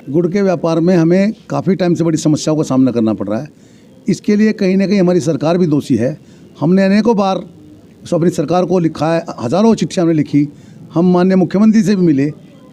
गुड़ के व्यापार में हमें काफ़ी टाइम से बड़ी समस्याओं का सामना करना पड़ रहा है। इसके लिए कहीं ना कहीं हमारी सरकार भी दोषी है। हमने अनेकों बार अपनी सरकार को लिखा है, हज़ारों चिट्ठियाँ हमने लिखी। हम माननीय मुख्यमंत्री से भी मिले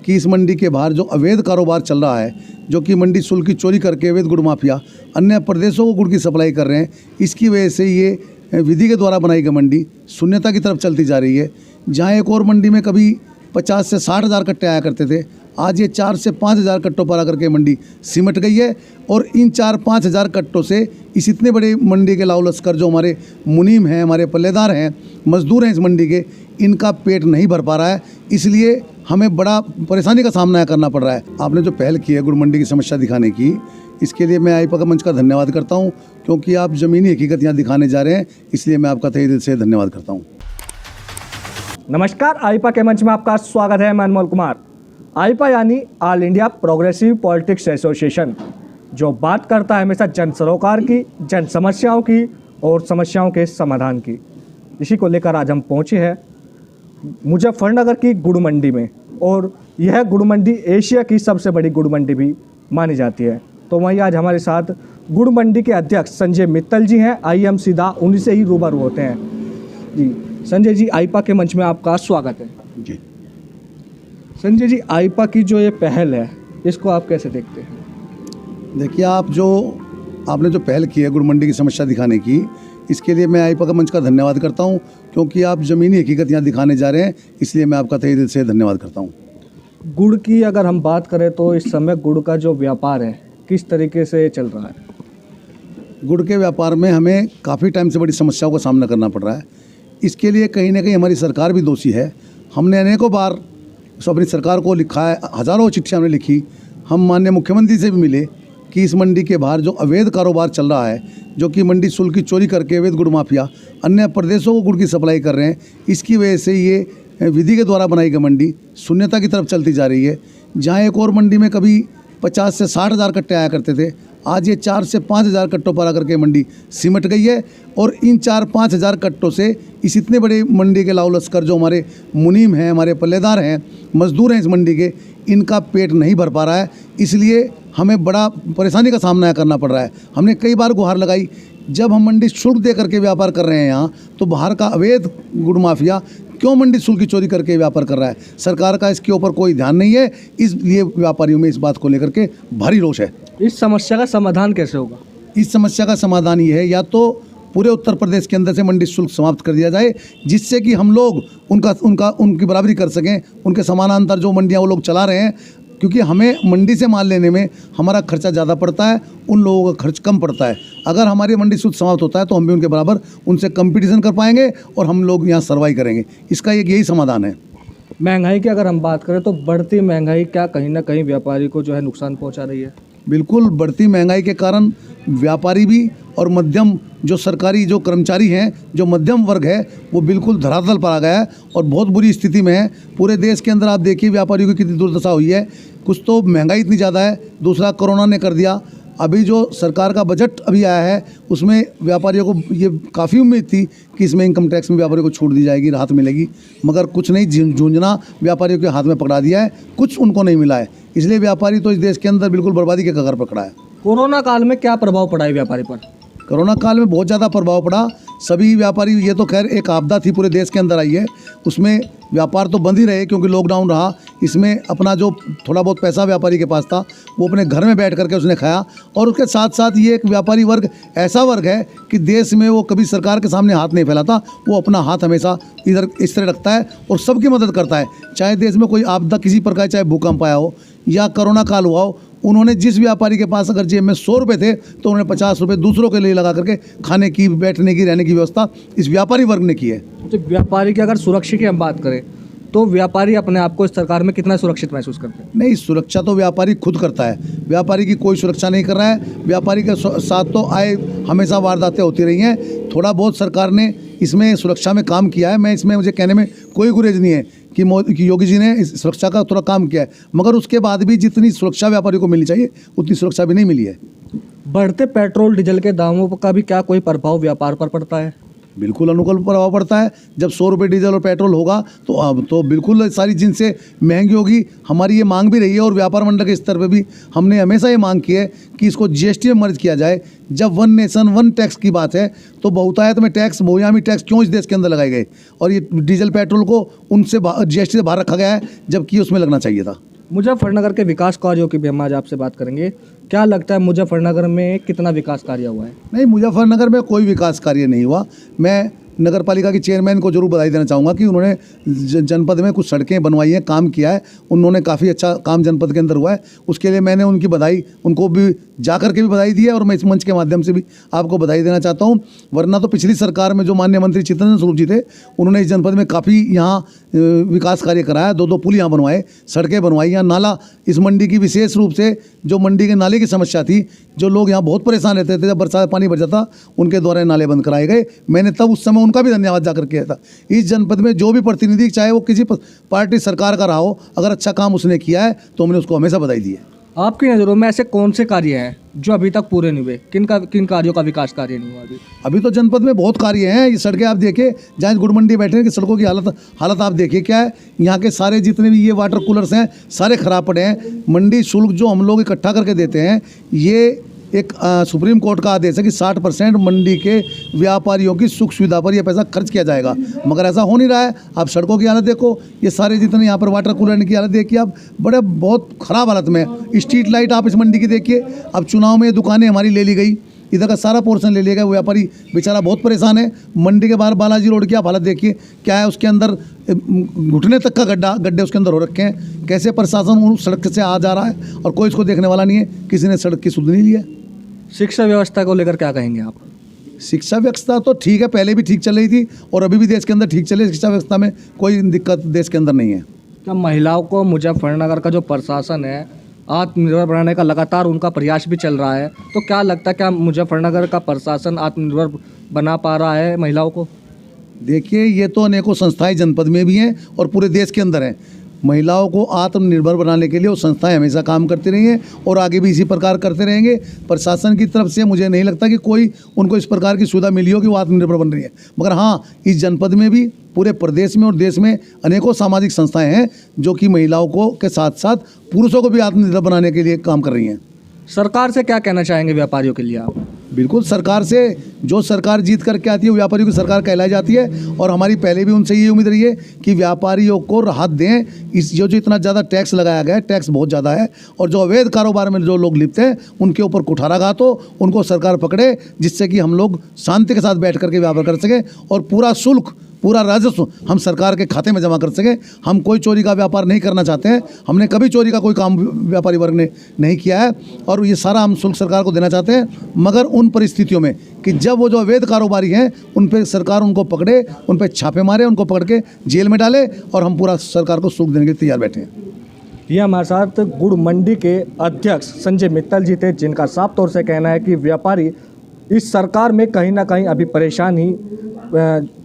कि इस मंडी के बाहर जो अवैध कारोबार चल रहा है, जो कि मंडी शुल्क की चोरी करके अवैध गुड़ माफिया अन्य प्रदेशों को गुड़ की सप्लाई कर रहे हैं, इसकी वजह से ये विधि के द्वारा बनाई गई मंडी शून्यता की तरफ चलती जा रही है। जहाँ एक और मंडी में कभी 50 से 60 हज़ार कट्टे आया करते थे, आज ये 4 से 5 हज़ार कट्टों पर आकर के मंडी सिमट गई है। और इन 4-5 हज़ार कट्टों से इस इतने बड़े मंडी के लाओ लश्कर जो हमारे मुनीम हैं, हमारे पल्लेदार हैं, मजदूर हैं इस मंडी के, इनका पेट नहीं भर पा रहा है। इसलिए हमें बड़ा परेशानी का सामना करना पड़ रहा है। आपने जो पहल की है गुड़ मंडी की समस्या दिखाने की, इसके लिए मैं आईपा का मंच का धन्यवाद करता हूँ, क्योंकि आप ज़मीनी हकीकत यहाँ दिखाने जा रहे हैं, इसलिए मैं आपका तहे दिल से धन्यवाद करता हूँ। नमस्कार, आईपा के मंच में आपका स्वागत है। मैं अनमोल कुमार। आईपा यानी all India progressive politics association, जो बात करता है हमेशा जन सरोकार की, जन समस्याओं की और समस्याओं के समाधान की। इसी को लेकर आज हम पहुँचे हैं मुजफ्फरनगर की गुड़ मंडी में, और यह गुड़ मंडी एशिया की सबसे बड़ी गुड़ मंडी भी मानी जाती है। तो वहीं आज हमारे साथ गुड़ मंडी के अध्यक्ष संजय मित्तल जी हैं। आइए हम सीधा उन्हीं से ही रूबरू होते हैं। जी संजय जी, आईपा के मंच में आपका स्वागत है। जी संजय जी, आईपा की जो ये पहल है, इसको आप कैसे देखते हैं? देखिए, आपने जो पहल की है गुड़ मंडी की समस्या दिखाने की, इसके लिए मैं आईपा का मंच का धन्यवाद करता हूं, क्योंकि आप ज़मीनी हकीकत यहाँ दिखाने जा रहे हैं, इसलिए मैं आपका तहे दिल से धन्यवाद करता हूं। गुड़ की अगर हम बात करें तो इस समय गुड़ का जो व्यापार है किस तरीके से चल रहा है? गुड़ के व्यापार में हमें काफ़ी टाइम से बड़ी समस्याओं का सामना करना पड़ रहा है। इसके लिए कहीं ना कहीं हमारी सरकार भी दोषी है। हमने अनेकों बार अपनी सरकार को लिखा है, हज़ारों चिट्ठियाँ हमने लिखी। हम माननीय मुख्यमंत्री से भी मिले कि इस मंडी के बाहर जो अवैध कारोबार चल रहा है, जो कि मंडी शुल्क की चोरी करके अवैध गुड़ माफिया अन्य प्रदेशों को गुड़ की सप्लाई कर रहे हैं, इसकी वजह से ये विधि के द्वारा बनाई गई मंडी शून्यता की तरफ चलती जा रही है। जहाँ एक और मंडी में कभी 50 से 60 हज़ार कट्टे आया करते थे, आज ये 4 से 5 हज़ार कट्टों पर आकर के मंडी सिमट गई है। और इन 4-5 हज़ार कट्टों से इस इतने बड़े मंडी के लाओ लश्कर जो हमारे मुनीम हैं, हमारे पल्लेदार हैं, मजदूर हैं इस मंडी के, इनका पेट नहीं भर पा रहा है। इसलिए हमें बड़ा परेशानी का सामना करना पड़ रहा है। हमने कई बार गुहार लगाई, जब हम मंडी शुल्क दे करके व्यापार कर रहे हैं यहाँ, तो बाहर का अवैध गुड़ माफिया क्यों मंडी शुल्क की चोरी करके व्यापार कर रहा है? सरकार का इसके ऊपर कोई ध्यान नहीं है। इसलिए व्यापारियों में इस बात को लेकर के भारी रोष है। इस समस्या का समाधान कैसे होगा? इस समस्या का समाधान ये है, या तो पूरे उत्तर प्रदेश के अंदर से मंडी शुल्क समाप्त कर दिया जाए, जिससे कि हम लोग उनकी बराबरी कर सकें। उनके समानांतर जो मंडियाँ वो लोग चला रहे हैं, क्योंकि हमें मंडी से माल लेने में हमारा खर्चा ज़्यादा पड़ता है, उन लोगों का खर्च कम पड़ता है। अगर हमारी मंडी शुल्क समाप्त होता है तो हम भी उनके बराबर उनसे कंपटीशन कर पाएंगे और हम लोग यहाँ सर्वाइव करेंगे। इसका एक यही समाधान है। महंगाई की अगर हम बात करें तो बढ़ती महंगाई क्या कहीं ना कहीं व्यापारी को जो है नुकसान पहुँचा रही है? बिल्कुल, बढ़ती महंगाई के कारण व्यापारी भी और मध्यम जो सरकारी जो कर्मचारी हैं, जो मध्यम वर्ग है, वो बिल्कुल धरातल पर आ गया है और बहुत बुरी स्थिति में है। पूरे देश के अंदर आप देखिए व्यापारियों की कितनी दुर्दशा हुई है। कुछ तो महंगाई इतनी ज़्यादा है, दूसरा कोरोना ने कर दिया। अभी जो सरकार का बजट अभी आया है, उसमें व्यापारियों को ये काफ़ी उम्मीद थी कि इसमें इनकम टैक्स में व्यापारियों को छूट दी जाएगी, राहत मिलेगी, मगर कुछ नहीं, झुंझुना व्यापारियों के हाथ में पकड़ा दिया है, कुछ उनको नहीं मिला है। इसलिए व्यापारी तो इस देश के अंदर बिल्कुल बर्बादी के कगार पर खड़ा है। कोरोना काल में क्या प्रभाव पड़ा है व्यापारी पर? कोरोना काल में बहुत ज़्यादा प्रभाव पड़ा। सभी व्यापारी, ये तो खैर एक आपदा थी पूरे देश के अंदर आई है, उसमें व्यापार तो बंद ही रहे क्योंकि लॉकडाउन रहा। इसमें अपना जो थोड़ा बहुत पैसा व्यापारी के पास था, वो अपने घर में बैठ करके उसने खाया। और उसके साथ साथ ये एक व्यापारी वर्ग ऐसा वर्ग है कि देश में वो कभी सरकार के सामने हाथ नहीं फैलाता, वो अपना हाथ हमेशा इधर इस तरह रखता है और सबकी मदद करता है। चाहे देश में कोई आपदा किसी प्रकार, चाहे भूकंप आया हो या कोरोना काल हुआ हो, उन्होंने जिस व्यापारी के पास अगर जेब में 100 रुपये थे तो उन्होंने 50 रुपये दूसरों के लिए लगा करके खाने की, बैठने की, रहने की व्यवस्था इस व्यापारी वर्ग ने की है। तो व्यापारी की अगर सुरक्षा की हम बात करें तो व्यापारी अपने आप को इस सरकार में कितना सुरक्षित महसूस करते हैं? नहीं, सुरक्षा तो व्यापारी खुद करता है। व्यापारी की कोई सुरक्षा नहीं कर रहा है। व्यापारी के साथ तो आए हमेशा वारदातें होती रही हैं। थोड़ा बहुत सरकार ने इसमें सुरक्षा में काम किया है। मैं इसमें, मुझे कहने में कोई गुरेज नहीं है कि योगी जी ने इस सुरक्षा का थोड़ा काम किया है, मगर उसके बाद भी जितनी सुरक्षा व्यापारी को मिलनी चाहिए उतनी सुरक्षा भी नहीं मिली है। बढ़ते पेट्रोल डीजल के दामों का भी क्या कोई प्रभाव व्यापार पर पड़ता है? बिल्कुल अनुकूल प्रभाव पड़ता है। जब 100 रुपये डीजल और पेट्रोल होगा तो अब तो बिल्कुल सारी जिनसे महंगी होगी। हमारी ये मांग भी रही है और व्यापार मंडल के स्तर पे भी हमने हमेशा ये मांग की है कि इसको जीएसटी में मर्ज किया जाए। जब वन नेशन वन टैक्स की बात है तो बहुतायत में टैक्स, बहुआयामी टैक्स क्यों इस देश के अंदर लगाए गए और ये डीजल पेट्रोल को उनसे जीएसटी से बाहर रखा गया है, जबकि उसमें लगना चाहिए था। मुजफ्फरनगर के विकास कार्यों की भी हम आज आपसे बात करेंगे। क्या लगता है मुजफ्फरनगर में कितना विकास कार्य हुआ है? नहीं, मुजफ्फरनगर में कोई विकास कार्य नहीं हुआ। मैं नगर पालिका के चेयरमैन को जरूर बधाई देना चाहूँगा कि उन्होंने जनपद में कुछ सड़कें बनवाई हैं, काम किया है। उन्होंने काफ़ी अच्छा काम जनपद के अंदर हुआ है, उसके लिए मैंने उनकी बधाई, उनको भी जा कर के भी बधाई दी है और मैं इस मंच के माध्यम से भी आपको बधाई देना चाहता हूँ। वरना तो पिछली सरकार में जो माननीय मंत्री चित्तरंजन स्वरूप जी थे, उन्होंने इस जनपद में काफ़ी यहाँ विकास कार्य कराया। 2-2 पुल यहाँ बनवाए, सड़कें बनवाई, यहाँ नाला, इस मंडी की विशेष रूप से जो मंडी के नाले की समस्या थी, जो लोग यहाँ बहुत परेशान रहते थे, जब बरसात पानी भर जाता उनके द्वारा नाले बंद कराए गए। मैंने तब उस समय उनका भी धन्यवाद जाकर किया था। इस जनपद में जो भी प्रतिनिधि, चाहे वो किसी पार्टी सरकार का रहा हो, अगर अच्छा काम उसने किया है तो हमने उसको हमेशा बधाई दी है। आपकी नज़रों में ऐसे कौन से कार्य हैं जो अभी तक पूरे नहीं हुए? किन कार्यों का विकास कार्य नहीं हुआ अभी तो जनपद में बहुत कार्य हैं। ये सड़कें आप देखिए, जहाँ गुड़ मंडी बैठे हैं कि सड़कों की हालत आप देखिए क्या है। यहाँ के सारे जितने भी ये वाटर कूलर्स हैं सारे खराब पड़े हैं। मंडी शुल्क जो हम लोग इकट्ठा करके देते हैं, ये एक सुप्रीम कोर्ट का आदेश है कि 60% मंडी के व्यापारियों की सुख सुविधा पर यह पैसा खर्च किया जाएगा, मगर ऐसा हो नहीं रहा है। आप सड़कों की हालत देखो, ये सारे जितने यहाँ पर वाटर कूलर की हालत देखिए आप, बहुत ख़राब हालत में। स्ट्रीट लाइट आप इस मंडी की देखिए। अब चुनाव में ये दुकानें हमारी ले ली गई, इधर का सारा पोर्शन ले लिया गया। व्यापारी बेचारा बहुत परेशान है। मंडी के बाहर बालाजी रोड की आप हालत देखिए क्या है, उसके अंदर घुटने तक का गड्ढे उसके अंदर हो रखे हैं। कैसे प्रशासन उस सड़क से आ जा रहा है और कोई इसको देखने वाला नहीं है, किसी ने सड़क की सुध नहीं ली है। शिक्षा व्यवस्था को लेकर क्या कहेंगे आप? शिक्षा व्यवस्था तो ठीक है, पहले भी ठीक चल रही थी और अभी भी देश के अंदर ठीक चले। शिक्षा व्यवस्था में कोई दिक्कत देश के अंदर नहीं है। क्या महिलाओं को मुजफ्फरनगर का जो प्रशासन है आत्मनिर्भर बनाने का लगातार उनका प्रयास भी चल रहा है, तो क्या लगता है क्या मुजफ्फरनगर का प्रशासन आत्मनिर्भर बना पा रहा है महिलाओं को? देखिए, ये तो अनेकों संस्थाएं जनपद में भी हैं और पूरे देश के अंदर हैं। महिलाओं को आत्मनिर्भर बनाने के लिए वो संस्थाएं हमेशा काम करती रही हैं और आगे भी इसी प्रकार करते रहेंगे। प्रशासन की तरफ से मुझे नहीं लगता कि कोई उनको इस प्रकार की सुविधा मिली हो कि वो आत्मनिर्भर बन रही है। मगर हाँ, इस जनपद में भी, पूरे प्रदेश में और देश में अनेकों सामाजिक संस्थाएं हैं जो कि महिलाओं को के साथ साथ पुरुषों को भी आत्मनिर्भर बनाने के लिए काम कर रही हैं। सरकार से क्या कहना चाहेंगे व्यापारियों के लिए आप? बिल्कुल, सरकार से, जो सरकार जीत करके आती है वो व्यापारियों की सरकार कहलाई जाती है और हमारी पहले भी उनसे ये उम्मीद रही है कि व्यापारियों को राहत दें। इस जो इतना ज़्यादा टैक्स लगाया गया है, टैक्स बहुत ज़्यादा है और जो अवैध कारोबार में जो लोग लिप्त हैं उनके ऊपर कुठाराघात हो, उनको सरकार पकड़े, जिससे कि हम लोग शांति के साथ बैठ करके व्यापार कर सकें और पूरा शुल्क, पूरा राजस्व हम सरकार के खाते में जमा कर सकें। हम कोई चोरी का व्यापार नहीं करना चाहते हैं। हमने कभी चोरी का कोई काम व्यापारी वर्ग ने नहीं किया है और ये सारा हम शुल्क सरकार को देना चाहते हैं, मगर उन परिस्थितियों में कि जब वो जो अवैध कारोबारी हैं उन पर सरकार उनको पकड़े, उन पर छापे मारे, उनको पकड़ के जेल में डाले और हम पूरा सरकार को शुल्क देने के लिए तैयार बैठे हैं। ये हमारे साथ गुड़ मंडी के अध्यक्ष संजय मित्तल जी थे, जिनका साफ तौर से कहना है कि व्यापारी इस सरकार में कहीं ना कहीं अभी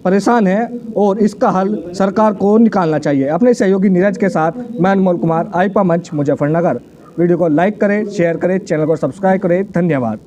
परेशान है और इसका हल सरकार को निकालना चाहिए। अपने सहयोगी नीरज के साथ मैं अनमोल कुमार, आईपा मंच, मुजफ्फरनगर। वीडियो को लाइक करें, शेयर करें, चैनल को सब्सक्राइब करें। धन्यवाद।